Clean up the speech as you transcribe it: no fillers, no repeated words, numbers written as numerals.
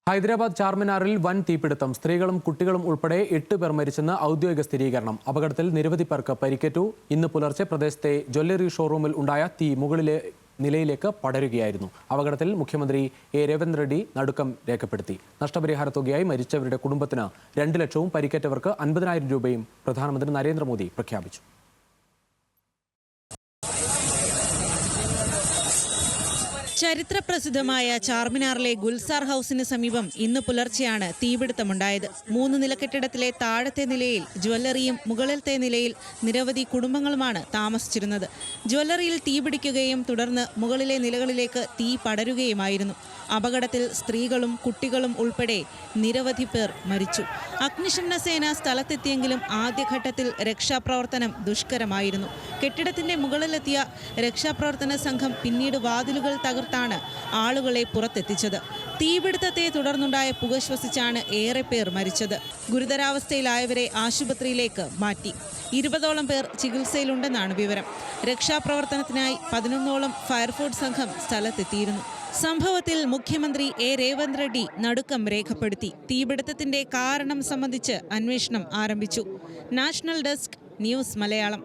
ഹൈദരാബാദ് ചാർമിനാറിൽ വൻ തീപിടുത്തം. സ്ത്രീകളും കുട്ടികളും ഉൾപ്പെടെ 8 പേർ മരിച്ചെന്ന് ഔദ്യോഗിക സ്ഥിരീകരണം. അപകടത്തിൽ നിരവധി പേർക്ക് പരിക്കേറ്റു. ഇന്ന് പുലർച്ചെ പ്രദേശത്തെ ജ്വല്ലറി ഷോറൂമിൽ ഉണ്ടായ തീ മുകളിലെ നിലയിലേക്ക് പടരുകയായിരുന്നു. അപകടത്തിൽ മുഖ്യമന്ത്രി എ രേവന്ത് റെഡ്ഡി നടുക്കം രേഖപ്പെടുത്തി. നഷ്ടപരിഹാര തുകയായി മരിച്ചവരുടെ കുടുംബത്തിന് 2 ലക്ഷവും പരിക്കേറ്റവർക്ക് 50,000 രൂപയും പ്രധാനമന്ത്രി നരേന്ദ്രമോദി പ്രഖ്യാപിച്ചു. ചരിത്രപ്രസിദ്ധമായ ചാർമിനാറിലെ ഗുൽസാർ ഹൌസിന് സമീപം ഇന്ന് പുലർച്ചെയാണ് തീപിടുത്തമുണ്ടായത്. 3 നില കെട്ടിടത്തിലെ താഴത്തെ നിലയിൽ ജ്വല്ലറിയും മുകളിലത്തെ നിലയിൽ നിരവധി കുടുംബങ്ങളുമാണ് താമസിച്ചിരുന്നത്. ജ്വല്ലറിയിൽ തീപിടിക്കുകയും തുടർന്ന് മുകളിലെ നിലകളിലേക്ക് തീ പടരുകയുമായിരുന്നു. അപകടത്തിൽ സ്ത്രീകളും കുട്ടികളും ഉൾപ്പെടെ നിരവധി പേർ മരിച്ചു. അഗ്നിശമന സേന സ്ഥലത്തെത്തിയെങ്കിലും ആദ്യഘട്ടത്തിൽ രക്ഷാപ്രവർത്തനം ദുഷ്കരമായിരുന്നു. കെട്ടിടത്തിന്റെ മുകളിലെത്തിയ രക്ഷാപ്രവർത്തന സംഘം പിന്നീട് വാതിലുകൾ തകർത്താണ് ആളുകളെ പുറത്തെത്തിച്ചത്. തീപിടുത്തത്തെ തുടർന്നുണ്ടായ പുക ശ്വസിച്ചാണ് ഏറെ പേർ മരിച്ചത്. ഗുരുതരാവസ്ഥയിലായവരെ ആശുപത്രിയിലേക്ക് മാറ്റി. 20ഓളം പേർ ചികിത്സയിലുണ്ടെന്നാണ് വിവരം. രക്ഷാപ്രവർത്തനത്തിനായി 11ഓളം ഫയർഫോഴ്സ് സംഘം സ്ഥലത്തെത്തിയിരുന്നു. സംഭവത്തിൽ മുഖ്യമന്ത്രി എ രേവന്ത് റെഡ്ഡി നടുക്കം രേഖപ്പെടുത്തി. തീപിടുത്തത്തിന്റെ കാരണം സംബന്ധിച്ച് അന്വേഷണം ആരംഭിച്ചു. National desk, news Malayalam.